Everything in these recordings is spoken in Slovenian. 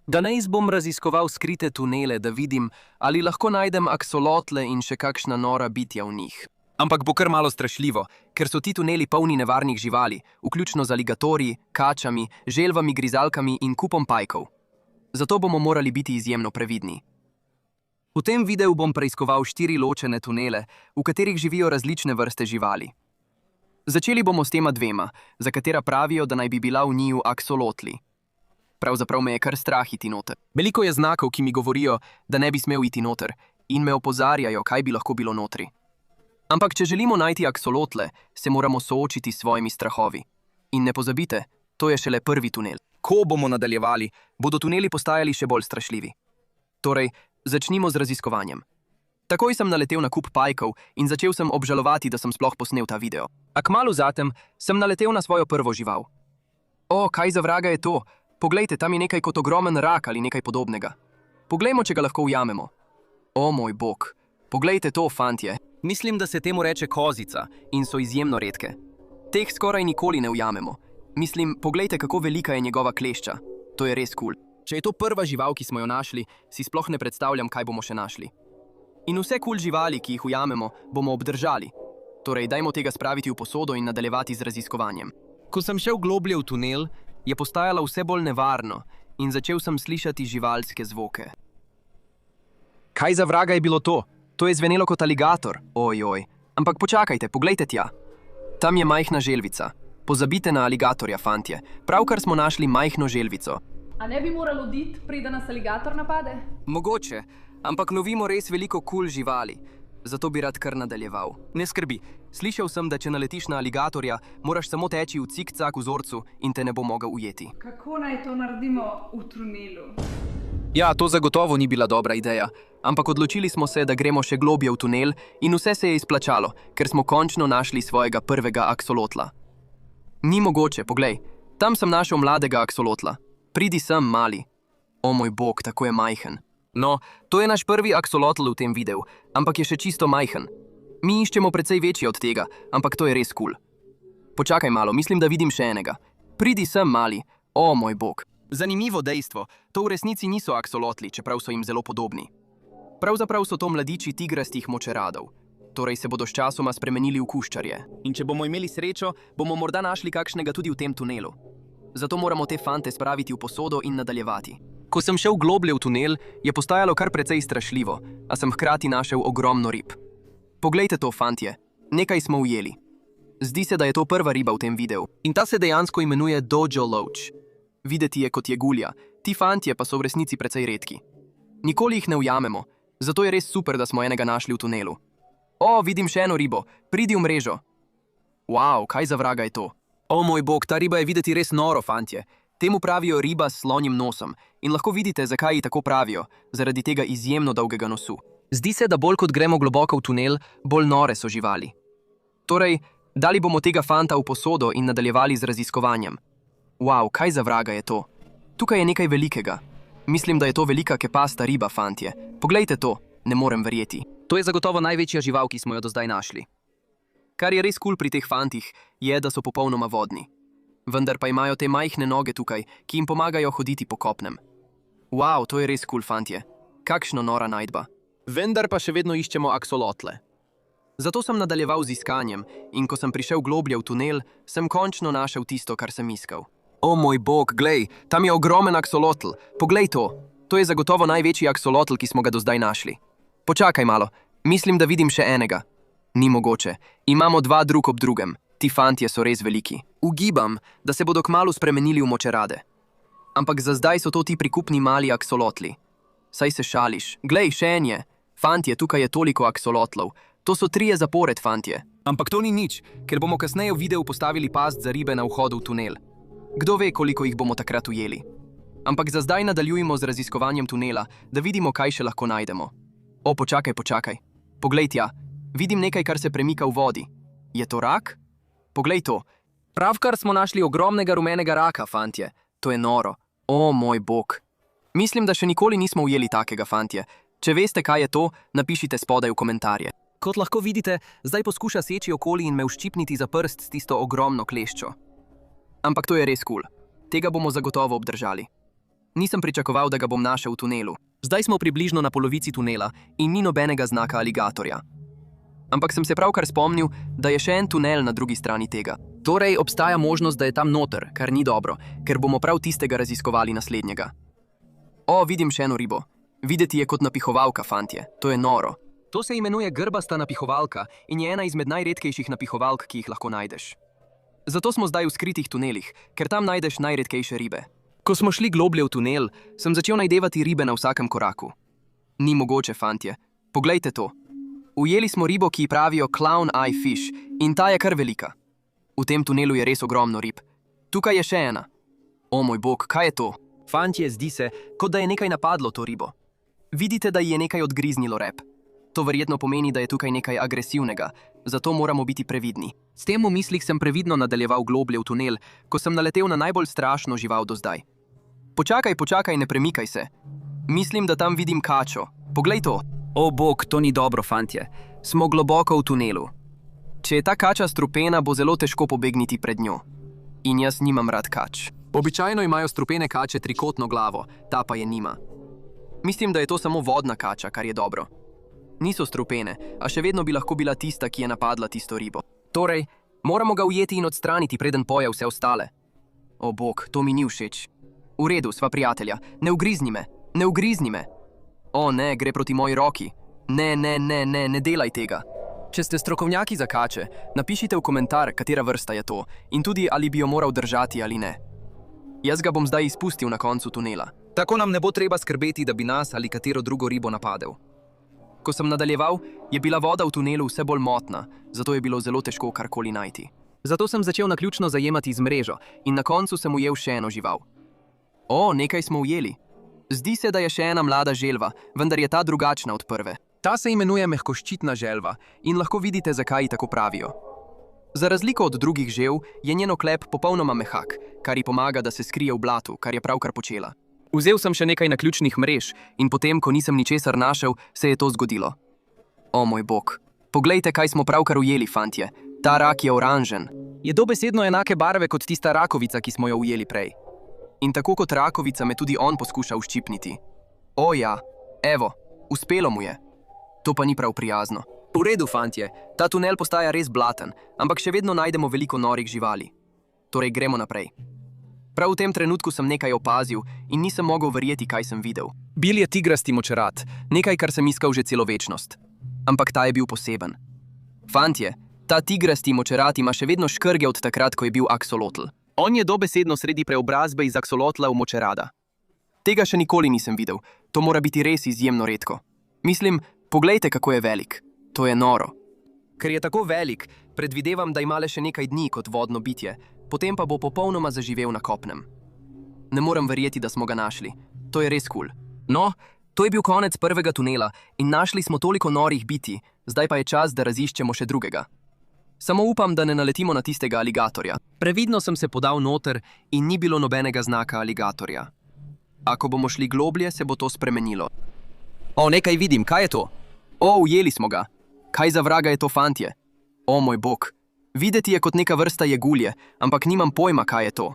Danes bom raziskoval skrite tunele, da vidim, ali lahko najdem aksolotle in še kakšna nora bitja v njih. Ampak bo kar malo strašljivo, ker so ti tuneli polni nevarnih živali, vključno z aligatorji, kačami, želvami, grizalkami in kupom pajkov. Zato bomo morali biti izjemno previdni. V tem videu bom preiskoval 4 ločene tunele, v katerih živijo različne vrste živali. Začeli bomo s tema 2, za katera pravijo, da naj bi bila v njiju aksolotli. Pravzaprav me je kar strah iti noter. Veliko je znakov, ki mi govorijo, da ne bi smel iti noter, in me opozarjajo, kaj bi lahko bilo notri. Ampak če želimo najti aksolotle, se moramo soočiti s svojimi strahovi. In ne pozabite, to je šele prvi tunel. Ko bomo nadaljevali, bodo tuneli postajali še bolj strašljivi. Torej, začnimo z raziskovanjem. Takoj sem naletel na kup pajkov in začel sem obžalovati, da sem sploh posnel ta video. A kmalu zatem sem naletel na svojo prvo žival. O, kaj za vraga je to? Poglejte, tam je nekaj kot ogromen rak ali nekaj podobnega. Poglejmo, če ga lahko ujamemo. O, moj bog. Poglejte to, fantje. Mislim, da se temu reče kozica in so izjemno redke. Teh skoraj nikoli ne ujamemo. Mislim, poglejte, kako velika je njegova klešča. To je res kul. Če je to prva žival, ki smo jo našli, si sploh ne predstavljam, kaj bomo še našli. In vse kul živali, ki jih ujamemo, bomo obdržali. Torej, dajmo tega spraviti v posodo in nadaljevati z raziskovanjem. Ko sem šel globlje v tunel, je postajalo vse bolj nevarno in začel sem slišati živalske zvoke. Kaj za vraga je bilo to? To je zvenelo kot aligator. Ojoj. Ampak počakajte, poglejte tja. Tam je majhna želvica. Pozabite na aligatorja, fantje. Pravkar smo našli majhno želvico. A ne bi moralo oditi, preden nas aligator napade? Mogoče, ampak lovimo res veliko kul živali. Zato bi rad kar nadaljeval. Ne skrbi, slišal sem, da če naletiš na aligatorja, moraš samo teči v cikcak vzorcu in te ne bo mogel ujeti. Kako naj to naredimo v tunelu? Ja, to zagotovo ni bila dobra ideja, ampak odločili smo se, da gremo še globje v tunel in vse se je izplačalo, ker smo končno našli svojega prvega aksolotla. Ni mogoče, poglej, tam sem našel mladega aksolotla. Pridi sem, mali. O moj bog, tako je majhen. No, to je naš prvi aksolotl v tem videu, ampak je še čisto majhen. Mi iščemo precej večji od tega, ampak to je res kul. Počakaj malo, mislim, da vidim še enega. Pridi sem, mali. O moj bog. Zanimivo dejstvo, to v resnici niso aksolotli, čeprav so jim zelo podobni. Pravzaprav so to mladiči tigrastih močeradov. Torej se bodo sčasoma spremenili v kuščarje. In če bomo imeli srečo, bomo morda našli kakšnega tudi v tem tunelu. Zato moramo te fante spraviti v posodo in nadaljevati. Ko sem šel globlje v tunel, je postajalo kar precej strašljivo, a sem hkrati našel ogromno rib. Poglejte to, fantje, nekaj smo ujeli. Zdi se, da je to prva riba v tem videu. In ta se dejansko imenuje Dojo Loach. Videti je kot jegulja, ti fantje pa so v resnici precej redki. Nikoli jih ne ujamemo, zato je res super, da smo enega našli v tunelu. O, vidim še eno ribo, pridi v mrežo. Wow, kaj za vraga je to? O moj bog, ta riba je videti res noro, fantje. Temu pravijo riba s slonjim nosom in lahko vidite, zakaj ji tako pravijo, zaradi tega izjemno dolgega nosu. Zdi se, da bolj kot gremo globoko v tunel, bolj nore so živali. Torej, dali bomo tega fanta v posodo in nadaljevali z raziskovanjem. Wow, kaj za vraga je to? Tukaj je nekaj velikega. Mislim, da je to velika kepasta riba, fantje. Poglejte to, ne morem verjeti. To je zagotovo največja žival, ki smo jo do zdaj našli. Kar je res kul pri teh fantih, je, da so popolnoma vodni. Vendar pa imajo te majhne noge tukaj, ki jim pomagajo hoditi po kopnem. Wow, to je res kul, fantje. Kakšno nora najdba. Vendar pa še vedno iščemo aksolotle. Zato sem nadaljeval z iskanjem in ko sem prišel globlje v tunel, sem končno našel tisto, kar sem iskal. O moj bog, glej, tam je ogromen aksolotl. Poglej to. To je zagotovo največji aksolotl, ki smo ga do zdaj našli. Počakaj malo, mislim, da vidim še enega. Ni mogoče. Imamo 2 drug ob drugem. Ti fantje so res veliki. Ugibam, da se bodo kmalu spremenili v močerade. Ampak za zdaj so to ti prikupni mali aksolotli. Saj se šališ. Glej, še en je. Fantje, tukaj je toliko aksolotlov. To so 3 zapored, fantje. Ampak to ni nič, ker bomo kasneje v videu postavili past za ribe na vhodu v tunel. Kdo ve, koliko jih bomo takrat ujeli. Ampak za zdaj nadaljujemo z raziskovanjem tunela, da vidimo, kaj še lahko najdemo. O, počakaj. Poglej tja. Vidim nekaj, kar se premika v vodi. Je to rak? Poglej to. Pravkar smo našli ogromnega rumenega raka, fantje. To je noro. O, moj bog. Mislim, da še nikoli nismo ujeli takega, fantje. Če veste, kaj je to, napišite spodaj v komentarje. Kot lahko vidite, zdaj poskuša seči okoli in me uščipniti za prst s tisto ogromno kleščo. Ampak to je res kul. Tega bomo zagotovo obdržali. Nisem pričakoval, da ga bom našel v tunelu. Zdaj smo približno na polovici tunela in ni nobenega znaka aligatorja. Ampak sem se pravkar spomnil, da je še en tunel na drugi strani tega. Torej obstaja možnost, da je tam noter, kar ni dobro, ker bomo prav tistega raziskovali naslednjega. O, vidim še eno ribo. Videti je kot napihovalka, fantje. To je noro. To se imenuje grbasta napihovalka in je ena izmed najredkejših napihovalk, ki jih lahko najdeš. Zato smo zdaj v skritih tunelih, ker tam najdeš najredkejše ribe. Ko smo šli globlje v tunel, sem začel najdevati ribe na vsakem koraku. Ni mogoče, fantje. Poglejte to. Ujeli smo ribo, ki ji pravijo clown eye fish, in ta je kar velika. V tem tunelu je res ogromno rib. Tukaj je še ena. O moj bog, kaj je to? Fantje, zdi se, kot da je nekaj napadlo to ribo. Vidite, da ji je nekaj odgriznilo rep. To verjetno pomeni, da je tukaj nekaj agresivnega, zato moramo biti previdni. S tem v mislih sem previdno nadaljeval globlje v tunel, ko sem naletel na najbolj strašno žival do zdaj. Počakaj, ne premikaj se. Mislim, da tam vidim kačo. Poglej to. O bog, to ni dobro, fantje. Smo globoko v tunelu. Če je ta kača strupena, bo zelo težko pobegniti pred njo. In jaz nimam rad kač. Običajno imajo strupene kače trikotno glavo, ta pa je nima. Mislim, da je to samo vodna kača, kar je dobro. Niso strupene, a še vedno bi lahko bila tista, ki je napadla tisto ribo. Torej, moramo ga ujeti in odstraniti, preden poje vse ostale. O bog, to mi ni všeč. V redu, sva prijatelja. Ne ugrizni me. O ne, gre proti moji roki. Ne delaj tega. Če ste strokovnjaki za kače, napišite v komentar, katera vrsta je to in tudi, ali bi jo moral držati ali ne. Jaz ga bom zdaj izpustil na koncu tunela. Tako nam ne bo treba skrbeti, da bi nas ali katero drugo ribo napadel. Ko sem nadaljeval, je bila voda v tunelu vse bolj motna, zato je bilo zelo težko karkoli najti. Zato sem začel naključno zajemati z mrežo in na koncu sem ujel še eno žival. O, nekaj smo ujeli. Zdi se, da je še ena mlada želva, vendar je ta drugačna od prve. Ta se imenuje mehkoščitna želva in lahko vidite, zakaj ji tako pravijo. Za razliko od drugih želv je njen oklep popolnoma mehak, kar ji pomaga, da se skrije v blatu, kar je pravkar počela. Vzel sem še nekaj naključnih mrež in potem, ko nisem ničesar našel, se je to zgodilo. O moj bog, poglejte, kaj smo pravkar ujeli, fantje. Ta rak je oranžen. Je dobesedno enake barve kot tista rakovica, ki smo jo ujeli prej. In tako kot rakovica me tudi on poskuša uščipniti. O ja, evo, uspelo mu je. To pa ni prav prijazno. V redu, fantje, ta tunel postaja res blaten, ampak še vedno najdemo veliko norih živali. Torej gremo naprej. Prav v tem trenutku sem nekaj opazil in nisem mogel verjeti, kaj sem videl. Bil je tigrasti močerat, nekaj, kar sem iskal že celo večnost. Ampak ta je bil poseben. Fantje, ta tigrasti močerat ima še vedno škrge od takrat, ko je bil aksolotl. On je dobesedno sredi preobrazbe iz aksolotla v močerada. Tega še nikoli nisem videl, to mora biti res izjemno redko. Mislim, poglejte, kako je velik. To je noro. Ker je tako velik, predvidevam, da ima le še nekaj dni kot vodno bitje, potem pa bo popolnoma zaživel na kopnem. Ne morem verjeti, da smo ga našli. To je res kul. No, to je bil konec prvega tunela in našli smo toliko norih bitij, zdaj pa je čas, da raziščemo še drugega. Samo upam, da ne naletimo na tistega aligatorja. Previdno sem se podal noter in ni bilo nobenega znaka aligatorja. Ako bomo šli globlje, se bo to spremenilo. O, nekaj vidim, kaj je to? O, ujeli smo ga. Kaj za vraga je to, fantje? O, moj bog. Videti je kot neka vrsta jegulje, ampak nimam pojma, kaj je to.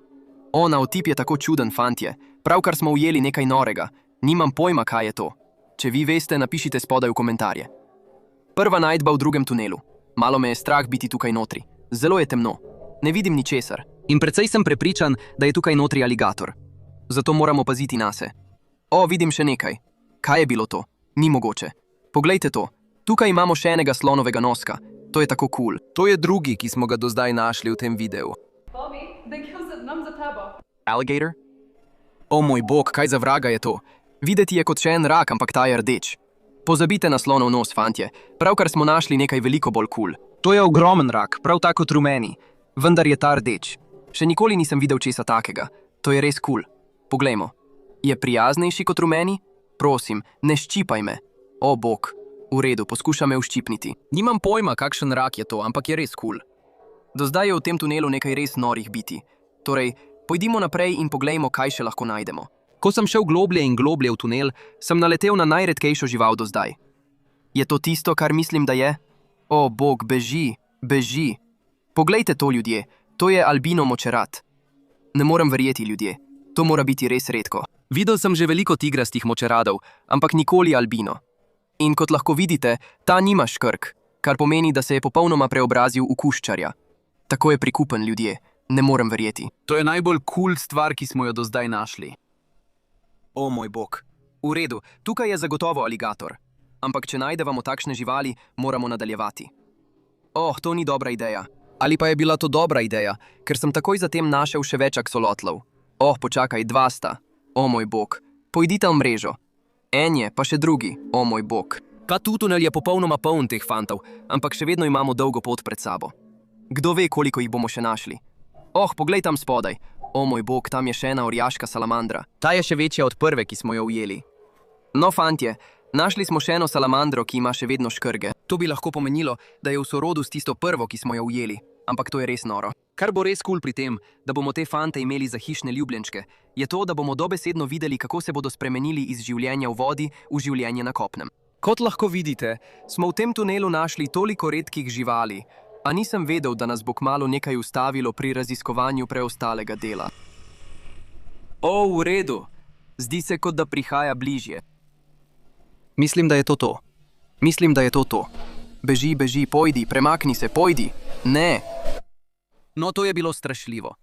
O, naotip je tako čuden, fantje. Pravkar smo ujeli nekaj norega. Nimam pojma, kaj je to. Če vi veste, napišite spodaj v komentarje. Prva najdba v drugem tunelu. Malo me je strah biti tukaj notri. Zelo je temno. Ne vidim ničesar. In precej sem prepričan, da je tukaj notri aligator. Zato moramo paziti nase. O, vidim še nekaj. Kaj je bilo to? Ni mogoče. Poglejte to. Tukaj imamo še enega slonovega noska. To je tako kul. To je drugi, ki smo ga do zdaj našli v tem videu. Bobby, da nam za tabo. Alligator? O moj bog, kaj za vraga je to? Videti je kot še en rak, ampak ta je rdeč. Pozabite na slonov nos, fantje. Pravkar smo našli nekaj veliko bolj kul. To je ogromen rak, prav tako kot rumeni. Vendar je ta rdeč. Še nikoli nisem videl česa takega. To je res kul. Poglejmo. Je prijaznejši kot rumeni? Prosim, ne ščipaj me. O bog. V redu, poskušam me uščipniti. Nimam pojma, kakšen rak je to, ampak je res kul. Do zdaj je v tem tunelu nekaj res norih biti. Torej, pojdimo naprej in poglejmo, kaj še lahko najdemo. Ko sem šel globlje in globlje v tunel, sem naletel na najredkejšo žival do zdaj. Je to tisto, kar mislim, da je? O, bog, beži. Poglejte to, ljudje. To je albino močerat. Ne morem verjeti, ljudje. To mora biti res redko. Videl sem že veliko tigrastih močeradov, ampak nikoli albino. In kot lahko vidite, ta nima škrk, kar pomeni, da se je popolnoma preobrazil v kuščarja. Tako je prikupen, ljudje, ne morem verjeti. To je najbolj kul stvar, ki smo jo do zdaj našli. O moj bog. V redu, tukaj je zagotovo aligator. Ampak če najdemo takšne živali, moramo nadaljevati. Oh, to ni dobra ideja. Ali pa je bila to dobra ideja, ker sem takoj zatem našel še več aksolotlov. Oh, počakaj, 2 sta. O moj bog. Pojdite v mrežo. En je, pa še drugi. O moj bog. Katu tunel je popolnoma poln teh fantov, ampak še vedno imamo dolgo pot pred sabo. Kdo ve, koliko jih bomo še našli? Oh, poglej tam spodaj. O moj bog, tam je še ena orjaška salamandra. Ta je še večja od prve, ki smo jo ujeli. No, fantje, našli smo še eno salamandro, ki ima še vedno škrge. To bi lahko pomenilo, da je v sorodu s tisto prvo, ki smo jo ujeli. Ampak to je res noro. Kar bo res kul pri tem, da bomo te fante imeli za hišne ljubljenčke, je to, da bomo dobesedno videli, kako se bodo spremenili iz življenja v vodi v življenje na kopnem. Kot lahko vidite, smo v tem tunelu našli toliko redkih živali, a nisem vedel, da nas bo kmalu nekaj ustavilo pri raziskovanju preostalega dela. O, v redu. Zdi se, kot da prihaja bližje. Mislim, da je to to. Mislim, da je to to. Beži, beži, pojdi, premakni se, pojdi. Ne. No, to je bilo strašljivo.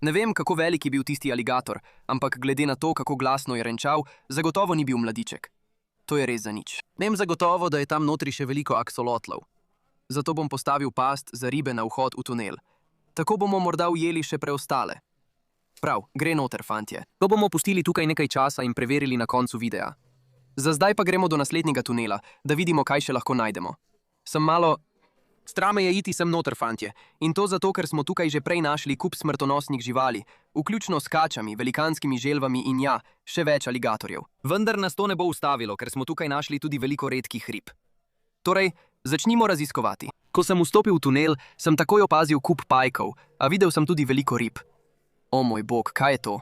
Ne vem, kako velik je bil tisti aligator, ampak glede na to, kako glasno je renčal, zagotovo ni bil mladiček. To je res za nič. Vem zagotovo, da je tam notri še veliko aksolotlov. Zato bom postavil past za ribe na vhod v tunel. Tako bomo morda ujeli še preostale. Prav, gre noter, fantje. To bomo pustili tukaj nekaj časa in preverili na koncu videa. Za zdaj pa gremo do naslednjega tunela, da vidimo, kaj še lahko najdemo. Sem malo... Strame je iti sem noter, fantje. In to zato, ker smo tukaj že prej našli kup smrtonosnih živali, vključno s kačami, velikanskimi želvami in ja, še več aligatorjev. Vendar nas to ne bo ustavilo, ker smo tukaj našli tudi veliko redkih rib. Torej, začnimo raziskovati. Ko sem vstopil v tunel, sem takoj opazil kup pajkov, a videl sem tudi veliko rib. O moj bog, kaj je to?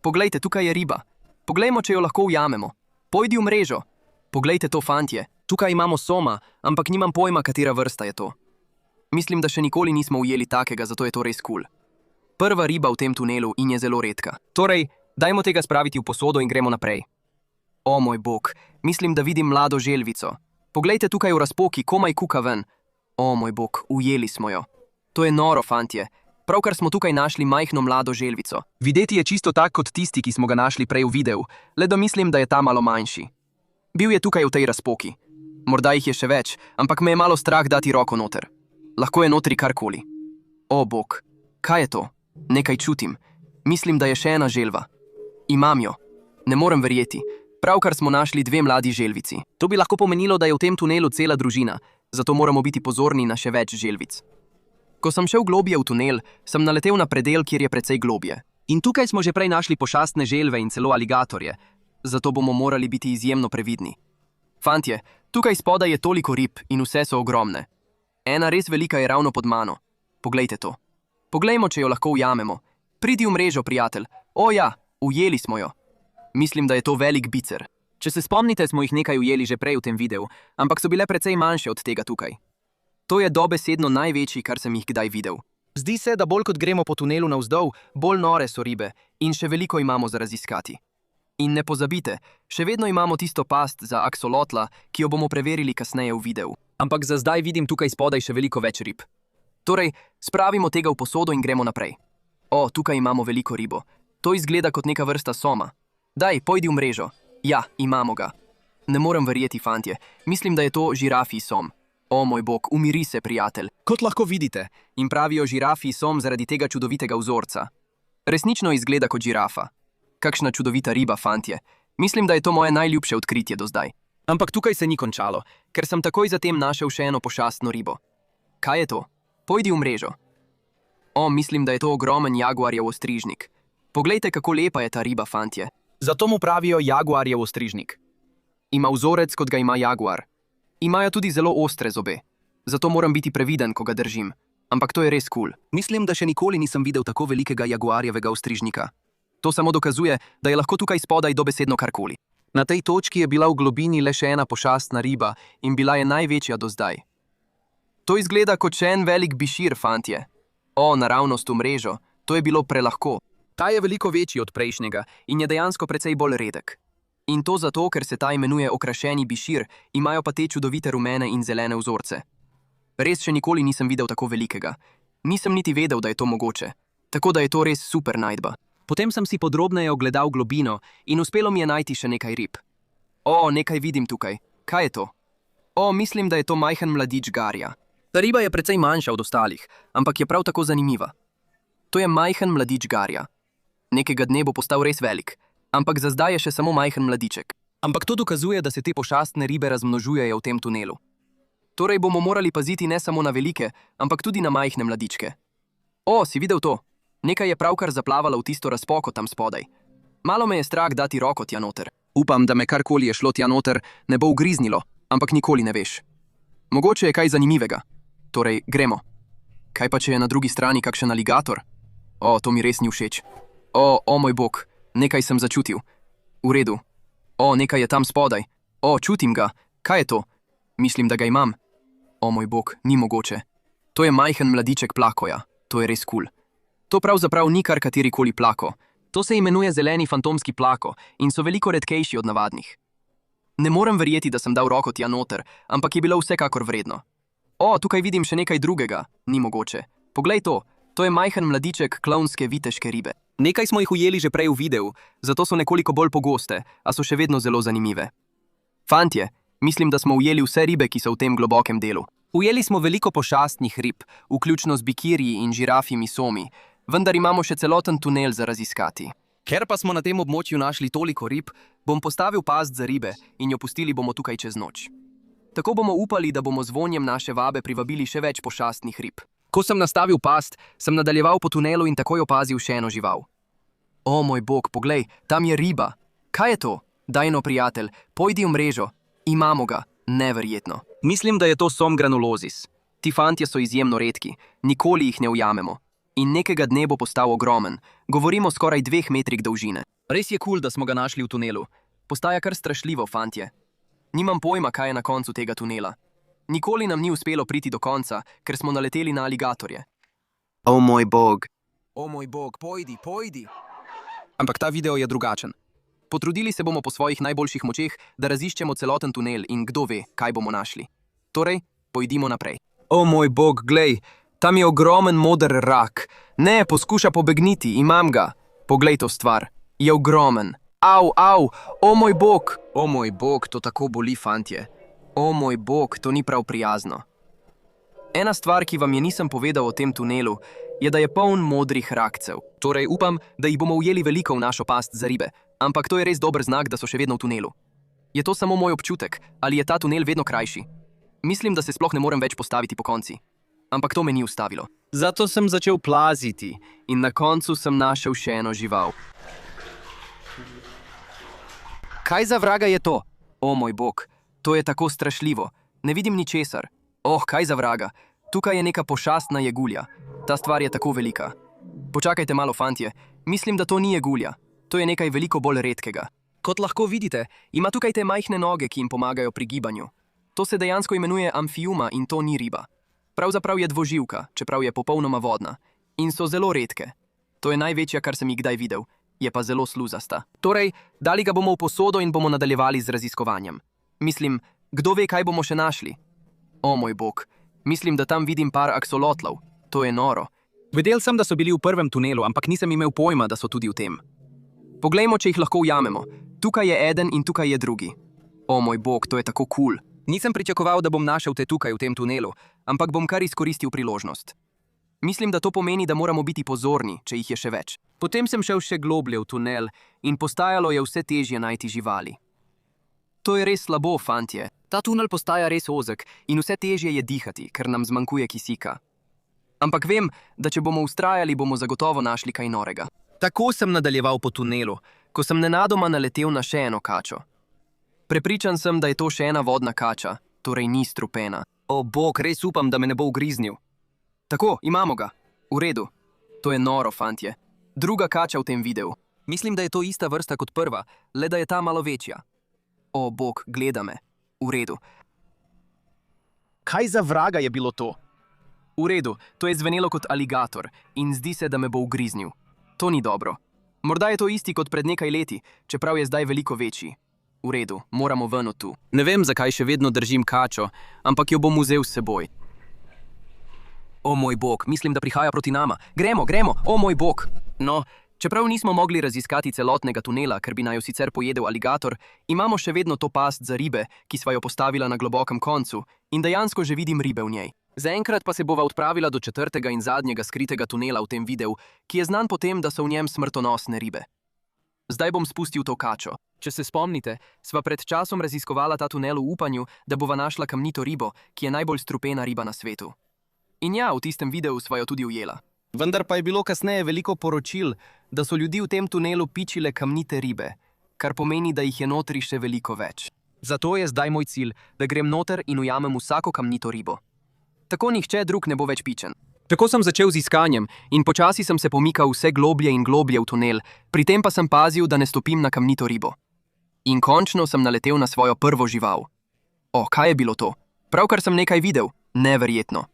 Poglejte, tukaj je riba. Poglejmo, če jo lahko ujamemo. Pojdi v mrežo. Poglejte to, fantje. Tukaj imamo soma, ampak nimam pojma, katera vrsta je to. Mislim, da še nikoli nismo ujeli takega, zato je to res kul. Prva riba v tem tunelu in je zelo redka. Torej, dajmo tega spraviti v posodo in gremo naprej. O moj bog, mislim, da vidim mlado želvico. Poglejte tukaj v razpoki, komaj kuka ven. O moj bog, ujeli smo jo. To je noro, fantje. Pravkar smo tukaj našli majhno mlado želvico. Videti je čisto tak kot tisti, ki smo ga našli prej v videu, le da mislim, da je ta malo manjši. Bil je tukaj v tej razpoki. Morda jih je še več, ampak me je malo strah dati roko noter. Lahko je notri karkoli. O bog, kaj je to? Nekaj čutim. Mislim, da je še ena želva. Imam jo. Ne morem verjeti. Pravkar smo našli 2 mladi želvici. To bi lahko pomenilo, da je v tem tunelu cela družina, zato moramo biti pozorni na še več želvic. Ko sem šel globje v tunel, sem naletel na predel, kjer je precej globje. In tukaj smo že prej našli pošastne želve in celo aligatorje, zato bomo morali biti izjemno previdni. Fantje, tukaj spodaj je toliko rib in vse so ogromne. Ena res velika je ravno pod mano. Poglejte to. Poglejmo, če jo lahko ujamemo. Pridi v mrežo, prijatelj. O ja, ujeli smo jo. Mislim, da je to velik bicer. Če se spomnite, smo jih nekaj ujeli že prej v tem videu, ampak so bile precej manjše od tega tukaj. To je dobesedno največji, kar sem jih kdaj videl. Zdi se, da bolj kot gremo po tunelu navzdol, bolj nore so ribe in še veliko imamo za raziskati. In ne pozabite, še vedno imamo tisto past za aksolotla, ki jo bomo preverili kasneje v videu. Ampak za zdaj vidim tukaj spodaj še veliko več rib. Torej, spravimo tega v posodo in gremo naprej. O, tukaj imamo veliko ribo. To izgleda kot neka vrsta soma. Daj, pojdi v mrežo. Ja, imamo ga. Ne morem verjeti, fantje. Mislim, da je to žirafji som. O moj bog, umiri se, prijatelj. Kot lahko vidite, jim pravijo žirafji som zaradi tega čudovitega vzorca. Resnično izgleda kot žirafa. Kakšna čudovita riba, fantje. Mislim, da je to moje najljubše odkritje do zdaj. Ampak tukaj se ni končalo, ker sem takoj zatem našel še eno pošastno ribo. Kaj je to? Pojdi v mrežo. O, mislim, da je to ogromen jaguarjev ostrižnik. Poglejte, kako lepa je ta riba, fantje. Zato mu pravijo jaguarjev ostrižnik. Ima vzorec, kot ga ima jaguar. Imajo tudi zelo ostre zobe. Zato moram biti previden, ko ga držim. Ampak to je res kul. Mislim, da še nikoli nisem videl tako velikega jaguarjevega ostrižnika. To samo dokazuje, da je lahko tukaj spodaj dobesedno karkoli. Na tej točki je bila v globini le še ena pošastna riba in bila je največja do zdaj. To izgleda kot še en velik bišir, fantje. O, naravnost v mrežo, to je bilo prelahko. Ta je veliko večji od prejšnjega in je dejansko precej bolj redek. In to zato, ker se ta imenuje okrašeni bišir, imajo pa te čudovite rumene in zelene vzorce. Res še nikoli nisem videl tako velikega. Nisem niti vedel, da je to mogoče. Tako da je to res super najdba. Potem sem si podrobneje ogledal globino in uspelo mi je najti še nekaj rib. O, nekaj vidim tukaj. Kaj je to? O, mislim, da je to majhen mladič garja. Ta riba je precej manjša od ostalih, ampak je prav tako zanimiva. To je majhen mladič garja. Nekega dne bo postal res velik, ampak za zdaj je še samo majhen mladiček. Ampak to dokazuje, da se te pošastne ribe razmnožujejo v tem tunelu. Torej bomo morali paziti ne samo na velike, ampak tudi na majhne mladičke. O, si videl to? Nekaj je pravkar zaplavalo v tisto razpoko tam spodaj. Malo me je strah dati roko tja noter. Upam, da me karkoli je šlo tja noter, ne bo ugriznilo, ampak nikoli ne veš. Mogoče je kaj zanimivega. Torej, gremo. Kaj pa, če je na drugi strani kakšen aligator? O, to mi res ni všeč. O moj bog, nekaj sem začutil. V redu. O, nekaj je tam spodaj. O, čutim ga. Kaj je to? Mislim, da ga imam. O moj bog, ni mogoče. To je majhen mladiček plakoja. To je res kul. To pravzaprav ni kar katerikoli plako. To se imenuje zeleni fantomski plako in so veliko redkejši od navadnih. Ne morem verjeti, da sem dal roko tja noter, ampak je bilo vsekakor vredno. O, tukaj vidim še nekaj drugega. Ni mogoče. Poglej to. To je majhen mladiček klovnske viteške ribe. Nekaj smo jih ujeli že prej v videu, zato so nekoliko bolj pogoste, a so še vedno zelo zanimive. Fantje, mislim, da smo ujeli vse ribe, ki so v tem globokem delu. Ujeli smo veliko pošastnih rib, vključno z bikirji in žirafjimi somi, vendar imamo še celoten tunel za raziskati. Ker pa smo na tem območju našli toliko rib, bom postavil past za ribe in jo pustili bomo tukaj čez noč. Tako bomo upali, da bomo z vonjem naše vabe privabili še več pošastnih rib. Ko sem nastavil past, sem nadaljeval po tunelu in takoj opazil še eno žival. O moj bog, poglej, tam je riba. Kaj je to? Daj no, prijatelj, pojdi v mrežo. Imamo ga. Neverjetno. Mislim, da je to som granulozis. Ti fantje so izjemno redki, nikoli jih ne ujamemo. In nekega dne bo postal ogromen. Govorimo skoraj 2 metrih dolžine. Res je kul, da smo ga našli v tunelu. Postaja kar strašljivo, fantje. Nimam pojma, kaj je na koncu tega tunela. Nikoli nam ni uspelo priti do konca, ker smo naleteli na aligatorje. O moj bog. O moj bog, pojdi. Ampak ta video je drugačen. Potrudili se bomo po svojih najboljših močeh, da raziščemo celoten tunel in kdo ve, kaj bomo našli. Torej, pojdimo naprej. O moj bog, glej, tam je ogromen moder rak. Ne, poskuša pobegniti, imam ga. Poglej to stvar, je ogromen. Au, o moj bog, to tako boli, fantje. O moj bog, to ni prav prijazno. Ena stvar, ki vam je nisem povedal o tem tunelu, je, da je poln modrih rakcev. Torej, upam, da jih bomo ujeli veliko v našo past za ribe, ampak to je res dober znak, da so še vedno v tunelu. Je to samo moj občutek, ali je ta tunel vedno krajši? Mislim, da se sploh ne morem več postaviti po konci. Ampak to me ni ustavilo. Zato sem začel plaziti in na koncu sem našel še eno žival. Kaj za vraga je to? O moj bog, to je tako strašljivo. Ne vidim ničesar. Oh, kaj za vraga. Tukaj je neka pošastna jegulja. Ta stvar je tako velika. Počakajte malo, fantje. Mislim, da to ni jegulja. To je nekaj veliko bolj redkega. Kot lahko vidite, ima tukaj te majhne noge, ki jim pomagajo pri gibanju. To se dejansko imenuje amfiuma in to ni riba. Pravzaprav je dvoživka, čeprav je popolnoma vodna. In so zelo redke. To je največja, kar sem jih kdaj videl. Je pa zelo sluzasta. Torej, dali ga bomo v posodo in bomo nadaljevali z raziskovanjem. Mislim, kdo ve, kaj bomo še našli? O moj bog, mislim, da tam vidim par aksolotlov. To je noro. Vedel sem, da so bili v prvem tunelu, ampak nisem imel pojma, da so tudi v tem. Poglejmo, če jih lahko ujamemo. Tukaj je eden in tukaj je drugi. O moj bog, to je tako kul. Nisem pričakoval, da bom našel te tukaj v tem tunelu, ampak bom kar izkoristil priložnost. Mislim, da to pomeni, da moramo biti pozorni, če jih je še več. Potem sem šel še globlje v tunel in postajalo je vse težje najti živali. To je res slabo, fantje. Ta tunel postaja res ozek in vse težje je dihati, ker nam zmanjkuje kisika. Ampak vem, da če bomo vztrajali, bomo zagotovo našli kaj norega. Tako sem nadaljeval po tunelu, ko sem nenadoma naletel na še eno kačo. Prepričan sem, da je to še ena vodna kača, torej ni strupena. O bog, res upam, da me ne bo ugriznil. Tako, imamo ga. V redu. To je noro, fantje. Druga kača v tem videu. Mislim, da je to ista vrsta kot prva, le da je ta malo večja. O bog, gleda me. V redu. Kaj za vraga je bilo to? V redu, to je zvenelo kot aligator in zdi se, da me bo ugriznil. To ni dobro. Morda je to isti kot pred nekaj leti, čeprav je zdaj veliko večji. V redu, moramo ven od tu. Ne vem, zakaj še vedno držim kačo, ampak jo bom vzel s seboj. O moj bog, mislim, da prihaja proti nama. Gremo, o moj bog! No, čeprav nismo mogli raziskati celotnega tunela, ker bi naj jo sicer pojedel aligator, imamo še vedno to past za ribe, ki sva jo postavila na globokem koncu in dejansko že vidim ribe v njej. Zaenkrat pa se bova odpravila do četrtega in zadnjega skritega tunela v tem videu, ki je znan po tem, da so v njem smrtonosne ribe. Zdaj bom spustil to kačo. Če se spomnite, sva pred časom raziskovala ta tunel v upanju, da bova našla kamnito ribo, ki je najbolj strupena riba na svetu. In ja, v tistem videu sva jo tudi ujela. Vendar pa je bilo kasneje veliko poročil, da so ljudi v tem tunelu pičile kamnite ribe, kar pomeni, da jih je notri še veliko več. Zato je zdaj moj cilj, da grem noter in ujamem vsako kamnito ribo. Tako nihče drug ne bo več pičen. Tako sem začel z iskanjem in počasi sem se pomikal vse globlje in globlje v tunel, pri tem pa sem pazil, da ne stopim na kamnito ribo. In končno sem naletel na svojo prvo žival. O, kaj je bilo to? Pravkar sem nekaj videl. Neverjetno.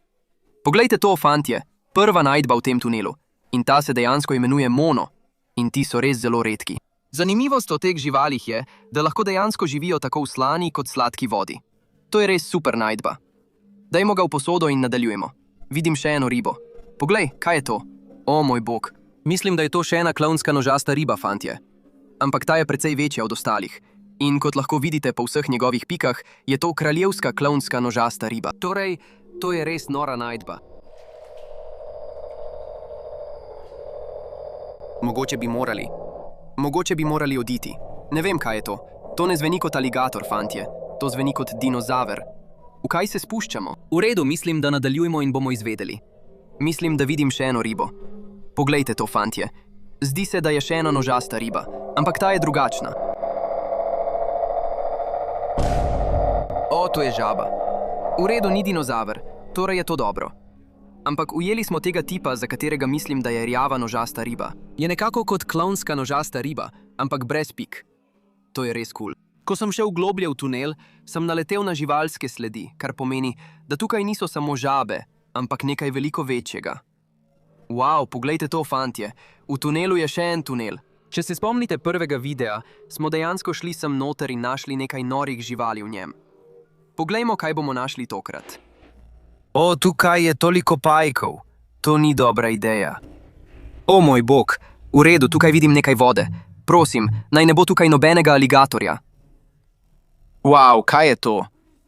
Poglejte to, fantje, prva najdba v tem tunelu. In ta se dejansko imenuje mono. In ti so res zelo redki. Zanimivost o teh živalih je, da lahko dejansko živijo tako v slani kot sladki vodi. To je res super najdba. Dajmo ga v posodo in nadaljujemo. Vidim še eno ribo. Poglej, kaj je to? O moj bog. Mislim, da je to še ena klovnska nožasta riba, fantje. Ampak ta je precej večja od ostalih. In kot lahko vidite po vseh njegovih pikah, je to kraljevska klovnska nožasta riba. Torej, to je res nora najdba. Mogoče bi morali oditi. Ne vem, kaj je to. To ne zveni kot aligator, fantje. To zveni kot dinozaver. V kaj se spuščamo? V redu, mislim, da nadaljujemo in bomo izvedeli. Mislim, da vidim še eno ribo. Poglejte to, fantje. Zdi se, da je še ena nožasta riba, ampak ta je drugačna. O, to je žaba. V redu, ni dinozaver, torej je to dobro. Ampak ujeli smo tega tipa, za katerega mislim, da je rjava nožasta riba. Je nekako kot klovnska nožasta riba, ampak brez pik. To je res kul. Ko sem šel globlje v tunel, sem naletel na živalske sledi, kar pomeni, da tukaj niso samo žabe, ampak nekaj veliko večjega. Wow, poglejte to, fantje. V tunelu je še en tunel. Če se spomnite prvega videa, smo dejansko šli sem noter in našli nekaj norih živali v njem. Poglejmo, kaj bomo našli tokrat. O, tukaj je toliko pajkov. To ni dobra ideja. O moj bog, v redu, tukaj vidim nekaj vode. Prosim, naj ne bo tukaj nobenega aligatorja. Wow, kaj je to?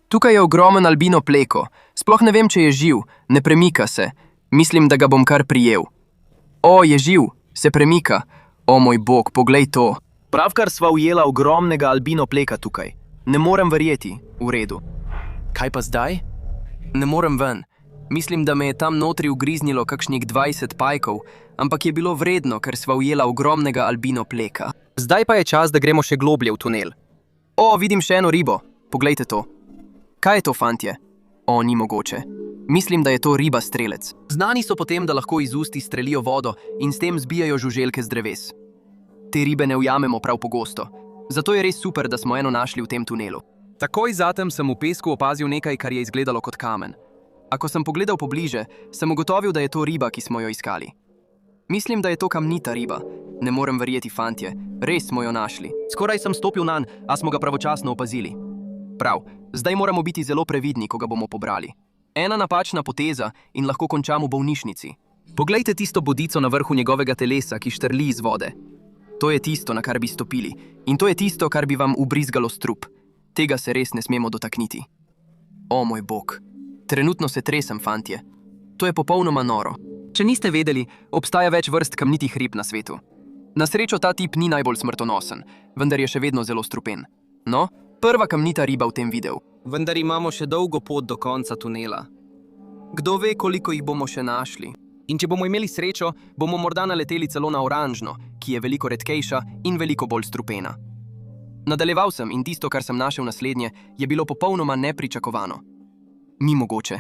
Tukaj je ogromen albino pleko. Sploh ne vem, če je živ, ne premika se. Mislim, da ga bom kar prijel. O, je živ, se premika. O moj bog, poglej to. Pravkar sva ujela ogromnega albino pleka tukaj. Ne morem verjeti, v redu. Kaj pa zdaj? Ne morem ven. Mislim, da me je tam notri ugriznilo kakšnih 20 pajkov, ampak je bilo vredno, ker sva ujela ogromnega albino pleka. Zdaj pa je čas, da gremo še globlje v tunel. O, vidim še eno ribo. Poglejte to. Kaj je to, fantje? O, ni mogoče. Mislim, da je to riba strelec. Znani so potem, da lahko iz usti strelijo vodo in s tem zbijajo žuželke z dreves. Te ribe ne ujamemo prav pogosto. Zato je res super, da smo eno našli v tem tunelu. Takoj zatem sem v pesku opazil nekaj, kar je izgledalo kot kamen. A ko sem pogledal pobliže, sem ugotovil, da je to riba, ki smo jo iskali. Mislim, da je to kamnita riba. Ne morem verjeti, fantje. Res smo jo našli. Skoraj sem stopil nanj, a smo ga pravočasno opazili. Prav, zdaj moramo biti zelo previdni, ko ga bomo pobrali. Ena napačna poteza in lahko končam v bolnišnici. Poglejte tisto bodico na vrhu njegovega telesa, ki štrli iz vode. To je tisto, na kar bi stopili. In to je tisto, kar bi vam ubrizgalo strup. Tega se res ne smemo dotakniti. O moj bog. Trenutno se tresem, fantje. To je popolnoma noro. Če niste vedeli, obstaja več vrst kamnitih rib na svetu. Na srečo ta tip ni najbolj smrtonosen, vendar je še vedno zelo strupen. No, prva kamnita riba v tem videu. Vendar imamo še dolgo pot do konca tunela. Kdo ve, koliko jih bomo še našli? In če bomo imeli srečo, bomo morda naleteli celo na oranžno, ki je veliko redkejša in veliko bolj strupena. Nadaljeval sem in tisto, kar sem našel naslednje, je bilo popolnoma nepričakovano. Ni mogoče.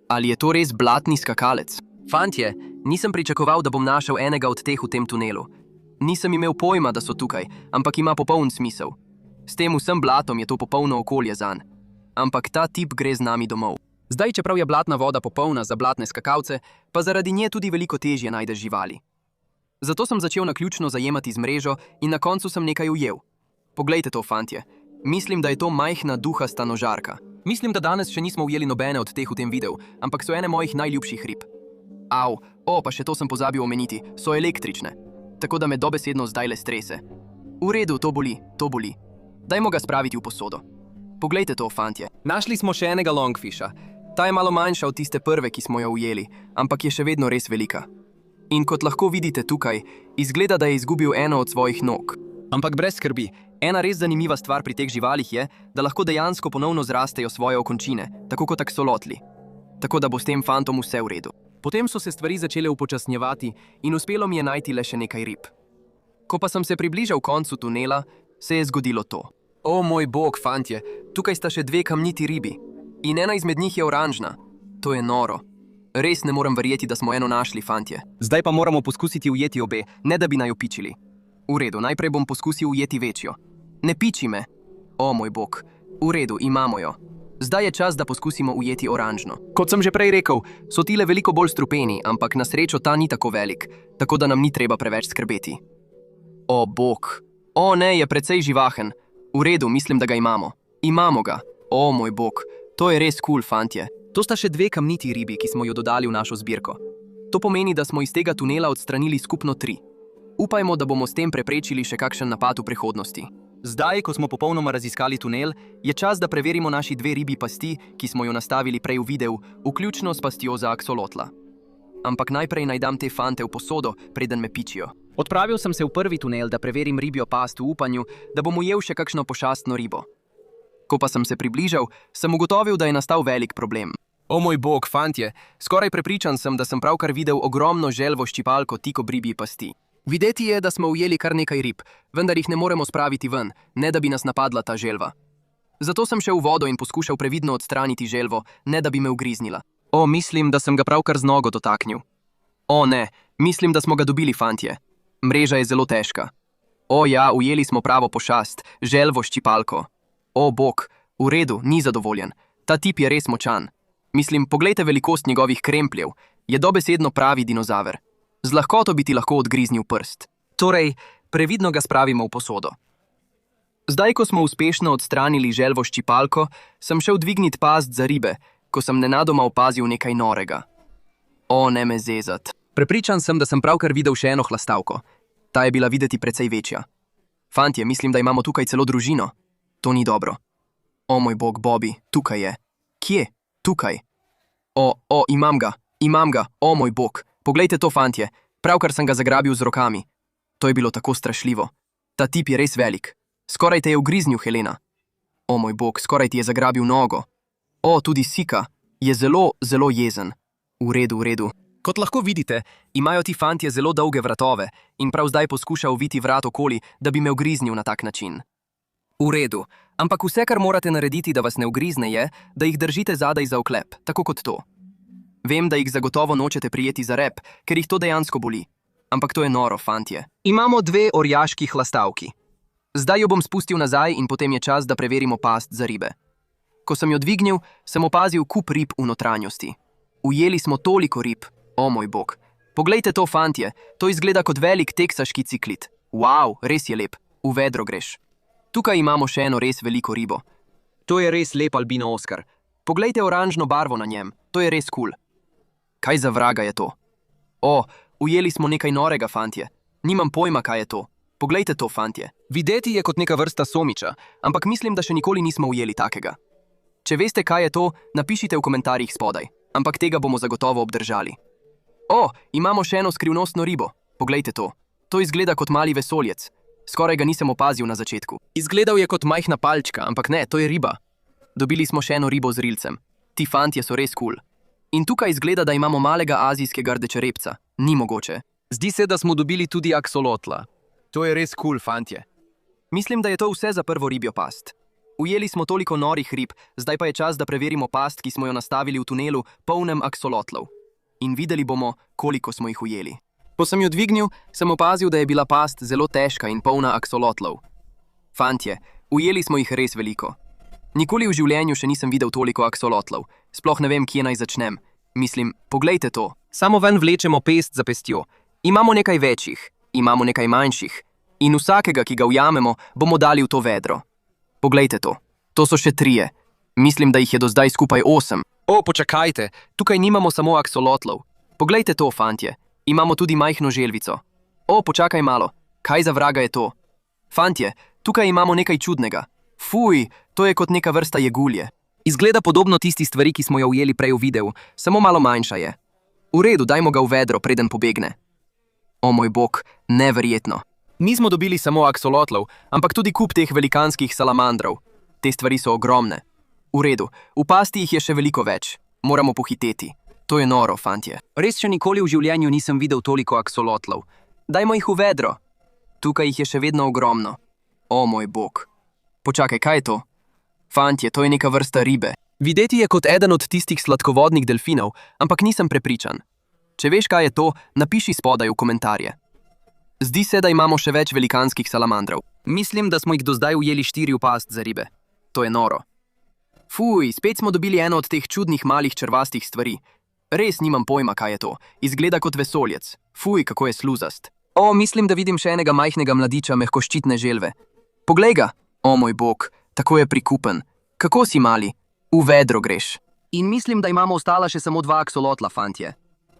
Ali je to res blatni skakalec? Fantje, nisem pričakoval, da bom našel enega od teh v tem tunelu. Nisem imel pojma, da so tukaj, ampak ima popoln smisel. S tem vsem blatom je to popolno okolje zanj. Ampak ta tip gre z nami domov. Zdaj, čeprav je blatna voda popolna za blatne skakalce, pa zaradi nje tudi veliko težje najdeš živali. Zato sem začel naključno zajemati z mrežo in na koncu sem nekaj ujel. Poglejte to, fantje. Mislim, da je to majhna duhasta nožarka. Mislim, da danes še nismo ujeli nobene od teh v tem videu, ampak so ene mojih najljubših rib. Au, pa še to sem pozabil omeniti, so električne. Tako da me dobesedno zdaj le strese. V redu, to boli. Dajmo ga spraviti v posodo. Poglejte to, fantje. Našli smo še enega longfisha. Ta je malo manjša od tiste prve, ki smo jo ujeli, ampak je še vedno res velika. In kot lahko vidite tukaj, izgleda, da je izgubil eno od svojih nog. Ampak brez skrbi, ena res zanimiva stvar pri teh živalih je, da lahko dejansko ponovno zrastejo svoje okončine, tako kot aksolotli. Tako da bo s tem fantom vse v redu. Potem so se stvari začele upočasnjevati in uspelo mi je najti le še nekaj rib. Ko pa sem se približal koncu tunela, se je zgodilo to. O moj bog, fantje, tukaj sta še dve kamniti ribi. In ena izmed njih je oranžna. To je noro. Res ne morem verjeti, da smo eno našli, fantje. Zdaj pa moramo poskusiti ujeti obe, ne da bi naju pičili. V redu, najprej bom poskusil ujeti večjo. Ne piči me. O moj bog. V redu, imamo jo. Zdaj je čas, da poskusimo ujeti oranžno. Kot sem že prej rekel, so tile veliko bolj strupeni, ampak na srečo ta ni tako velik, tako da nam ni treba preveč skrbeti. O bog. O ne, je precej živahen. V redu, mislim, da ga imamo. Imamo ga. O moj bog. To je res cool, fantje. To sta še dve kamniti ribi, ki smo jo dodali v našo zbirko. To pomeni, da smo iz tega tunela odstranili skupno 3. Upajmo, da bomo s tem preprečili še kakšen napad v prihodnosti. Zdaj, ko smo popolnoma raziskali tunel, je čas, da preverimo naši 2 ribi pasti, ki smo jo nastavili prej v videu, vključno s pastjo za aksolotla. Ampak najprej naj dam te fante v posodo, preden me pičijo. Odpravil sem se v prvi tunel, da preverim ribjo past v upanju, da bom ujel še kakšno pošastno ribo. Ko pa sem se približal, sem ugotovil, da je nastal velik problem. O moj bog, fantje, skoraj prepričan sem, da sem pravkar videl ogromno želvo ščipalko tik ob ribji pasti. Videti je, da smo ujeli kar nekaj rib, vendar jih ne moremo spraviti ven, ne da bi nas napadla ta želva. Zato sem šel v vodo in poskušal previdno odstraniti želvo, ne da bi me ugriznila. O, mislim, da sem ga pravkar z nogo dotaknil. O ne, mislim, da smo ga dobili, fantje. Mreža je zelo težka. O ja, ujeli smo pravo pošast, želvo ščipalko. O bog, v redu, ni zadovoljen. Ta tip je res močan. Mislim, poglejte velikost njegovih krempljev. Je dobesedno pravi dinozaver. Z lahkoto bi ti lahko odgriznil prst. Torej, previdno ga spravimo v posodo. Zdaj, ko smo uspešno odstranili želvo ščipalko, sem šel dvignit past za ribe, ko sem nenadoma opazil nekaj norega. O, ne me zezat. Prepričan sem, da sem pravkar videl še eno hlastavko. Ta je bila videti precej večja. Fantje, mislim, da imamo tukaj celo družino. To ni dobro. O moj bog, Bobby, tukaj je. Kje? Tukaj. Imam ga, o moj bog. Poglejte to, fantje, pravkar sem ga zagrabil z rokami. To je bilo tako strašljivo. Ta tip je res velik. Skoraj te je ugriznil, Helena. O moj bog, skoraj ti je zagrabil nogo. O, tudi Sika. Je zelo, zelo jezen. V redu. Kot lahko vidite, imajo ti fantje zelo dolge vratove in prav zdaj poskuša oviti vrat okoli, da bi me ugriznil na tak način. V redu, ampak vse, kar morate narediti, da vas ne ugrizne, je, da jih držite zadaj za oklep, tako kot to. Vem, da jih zagotovo nočete prijeti za rep, ker jih to dejansko boli. Ampak to je noro, fantje. Imamo 2 orjaški hlastavki. Zdaj jo bom spustil nazaj in potem je čas, da preverimo past za ribe. Ko sem jo dvignil, sem opazil kup rib v notranjosti. Ujeli smo toliko rib, o moj bog. Poglejte to, fantje, to izgleda kot velik teksaški ciklit. Wow, res je lep, v vedro greš. Tukaj imamo še eno res veliko ribo. To je res lep albino Oskar. Poglejte oranžno barvo na njem, to je res cool. Kaj za vraga je to? O, ujeli smo nekaj norega, fantje. Nimam pojma, kaj je to. Poglejte to, fantje. Videti je kot neka vrsta somiča, ampak mislim, da še nikoli nismo ujeli takega. Če veste, kaj je to, napišite v komentarjih spodaj, ampak tega bomo zagotovo obdržali. O, imamo še eno skrivnostno ribo. Poglejte to. To izgleda kot mali vesoljec. Skoraj ga nisem opazil na začetku. Izgledal je kot majhna palčka, ampak ne, to je riba. Dobili smo še eno ribo z rilcem. Ti fantje so res cool. In tukaj izgleda, da imamo malega azijskega rdečerepca. Ni mogoče. Zdi se, da smo dobili tudi aksolotla. To je res cool, fantje. Mislim, da je to vse za prvo ribjo past. Ujeli smo toliko norih rib, zdaj pa je čas, da preverimo past, ki smo jo nastavili v tunelu, polnem aksolotlov. In videli bomo, koliko smo jih ujeli. Ko sem jo dvignil, sem opazil, da je bila past zelo težka in polna aksolotlov. Fantje, ujeli smo jih res veliko. Nikoli v življenju še nisem videl toliko aksolotlov. Sploh ne vem, kje naj začnem. Mislim, poglejte to. Samo ven vlečemo pest za pestjo. Imamo nekaj večjih, imamo nekaj manjših in vsakega, ki ga ujamemo, bomo dali v to vedro. Poglejte to. To so še 3. Mislim, da jih je do zdaj skupaj 8. O, počakajte, tukaj nimamo samo aksolotlov. Poglejte to, fantje. Imamo tudi majhno želvico. O, počakaj malo. Kaj za vraga je to? Fantje, tukaj imamo nekaj čudnega. Fuj, to je kot neka vrsta jegulje. Izgleda podobno tisti stvari, ki smo jo ujeli prej v videu, samo malo manjša je. V redu, dajmo ga v vedro, preden pobegne. O moj bog, neverjetno. Nismo dobili samo aksolotlov, ampak tudi kup teh velikanskih salamandrov. Te stvari so ogromne. V redu, v pasti jih je še veliko več. Moramo pohiteti. To je noro, fantje. Res še nikoli v življenju nisem videl toliko aksolotlov. Dajmo jih v vedro. Tukaj jih je še vedno ogromno. O moj bog. Počakaj, kaj je to? Fantje, to je neka vrsta ribe. Videti je kot eden od tistih sladkovodnih delfinov, ampak nisem prepričan. Če veš, kaj je to, napiši spodaj v komentarje. Zdi se, da imamo še več velikanskih salamandrov. Mislim, da smo jih do zdaj ujeli 4 v past za ribe. To je noro. Fuj, spet smo dobili eno od teh čudnih malih črvastih stvari. Res nimam pojma, kaj je to. Izgleda kot vesoljec. Fuj, kako je sluzast. O, mislim, da vidim še enega majhnega mladiča mehkoščitne želve. Poglej ga. O moj bog, tako je prikupen. Kako si mali? V vedro greš. In mislim, da imamo ostala še samo 2 aksolotla, fantje.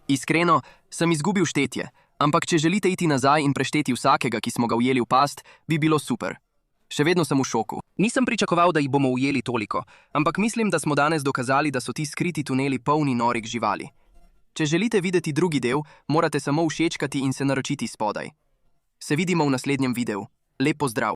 Iskreno, sem izgubil štetje, ampak če želite iti nazaj in prešteti vsakega, ki smo ga ujeli v past, bi bilo super. Še vedno sem v šoku. Nisem pričakoval, da jih bomo ujeli toliko, ampak mislim, da smo danes dokazali, da so ti skriti tuneli polni norih živali. Če želite videti drugi del, morate samo všečkati in se naročiti spodaj. Se vidimo v naslednjem videu. Lep pozdrav!